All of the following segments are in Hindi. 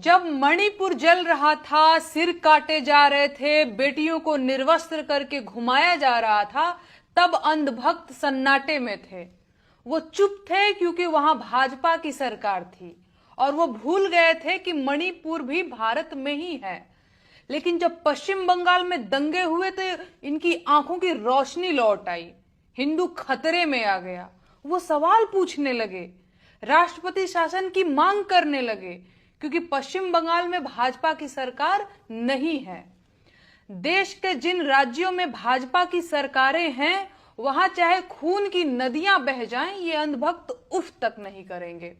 जब मणिपुर जल रहा था, सिर काटे जा रहे थे, बेटियों को निर्वस्त्र करके घुमाया जा रहा था, तब अंधभक्त सन्नाटे में थे। वो चुप थे क्योंकि वहां भाजपा की सरकार थी और वो भूल गए थे कि मणिपुर भी भारत में ही है। लेकिन जब पश्चिम बंगाल में दंगे हुए तो इनकी आंखों की रोशनी लौट आई। हिंदू खतरे में आ गया। वो सवाल पूछने लगे, राष्ट्रपति शासन की मांग करने लगे, क्योंकि पश्चिम बंगाल में भाजपा की सरकार नहीं है। देश के जिन राज्यों में भाजपा की सरकारें हैं, वहां चाहे खून की नदियां बह जाएं, ये अंधभक्त उफ तक नहीं करेंगे।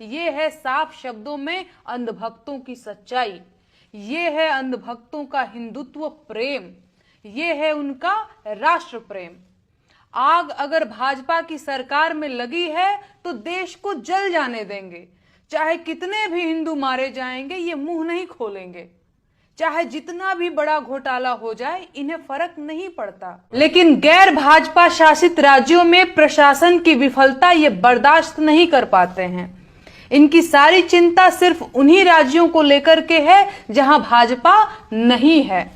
ये है साफ शब्दों में अंधभक्तों की सच्चाई। ये है अंधभक्तों का हिंदुत्व प्रेम। ये है उनका राष्ट्र प्रेम। आग अगर भाजपा की सरकार में लगी है तो देश को जल जाने देंगे। चाहे कितने भी हिंदू मारे जाएंगे, ये मुंह नहीं खोलेंगे। चाहे जितना भी बड़ा घोटाला हो जाए, इन्हें फर्क नहीं पड़ता। लेकिन गैर भाजपा शासित राज्यों में प्रशासन की विफलता ये बर्दाश्त नहीं कर पाते हैं। इनकी सारी चिंता सिर्फ उन्हीं राज्यों को लेकर के है जहां भाजपा नहीं है।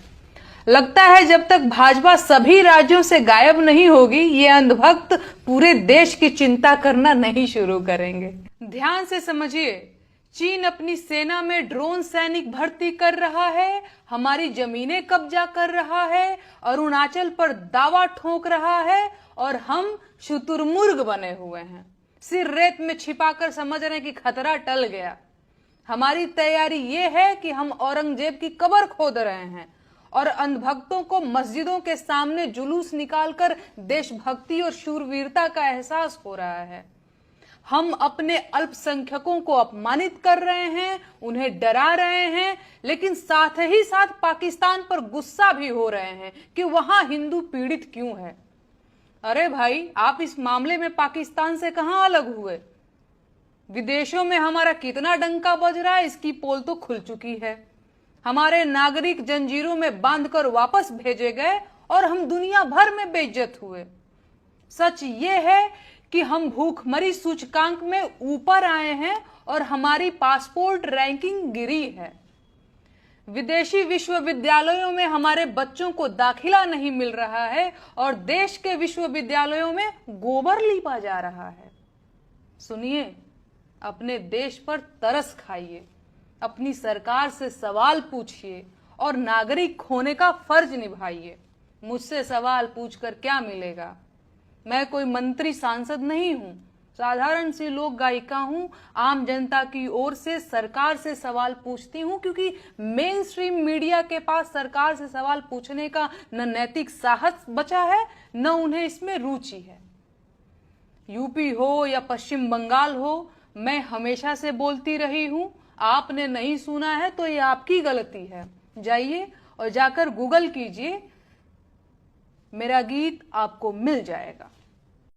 लगता है जब तक भाजपा सभी राज्यों से गायब नहीं होगी, ये अंधभक्त पूरे देश की चिंता करना नहीं शुरू करेंगे। ध्यान से समझिए, चीन अपनी सेना में ड्रोन सैनिक भर्ती कर रहा है, हमारी जमीनें कब्जा कर रहा है, अरुणाचल पर दावा ठोक रहा है, और हम शुतुरमुर्ग बने हुए हैं। सिर रेत में छिपाकर समझ रहे हैं कि खतरा टल गया। हमारी तैयारी ये है कि हम औरंगजेब की कब्र खोद रहे हैं और अंधभक्तों को मस्जिदों के सामने जुलूस निकालकर देशभक्ति और शूरवीरता का एहसास हो रहा है। हम अपने अल्पसंख्यकों को अपमानित कर रहे हैं, उन्हें डरा रहे हैं, लेकिन साथ ही साथ पाकिस्तान पर गुस्सा भी हो रहे हैं कि वहां हिंदू पीड़ित क्यों है। अरे भाई, आप इस मामले में पाकिस्तान से कहां अलग हुए? विदेशों में हमारा कितना डंका बज रहा है, इसकी पोल तो खुल चुकी है। हमारे नागरिक जंजीरों में बांधकर वापस भेजे गए और हम दुनिया भर में बेइज्जत हुए। सच ये है कि हम भूखमरी सूचकांक में ऊपर आए हैं और हमारी पासपोर्ट रैंकिंग गिरी है। विदेशी विश्वविद्यालयों में हमारे बच्चों को दाखिला नहीं मिल रहा है और देश के विश्वविद्यालयों में गोबर लीपा जा रहा है। सुनिए, अपने देश पर तरस खाइए, अपनी सरकार से सवाल पूछिए और नागरिक होने का फर्ज निभाइए। मुझसे सवाल पूछकर क्या मिलेगा? मैं कोई मंत्री सांसद नहीं हूं, साधारण सी लोक गायिका हूं। आम जनता की ओर से सरकार से सवाल पूछती हूं, क्योंकि मेन स्ट्रीम मीडिया के पास सरकार से सवाल पूछने का न नैतिक साहस बचा है, न उन्हें इसमें रुचि है। यूपी हो या पश्चिम बंगाल हो, मैं हमेशा से बोलती रही हूं। आपने नहीं सुना है तो ये आपकी गलती है। जाइए और जाकर गूगल कीजिए, मेरा गीत आपको मिल जाएगा।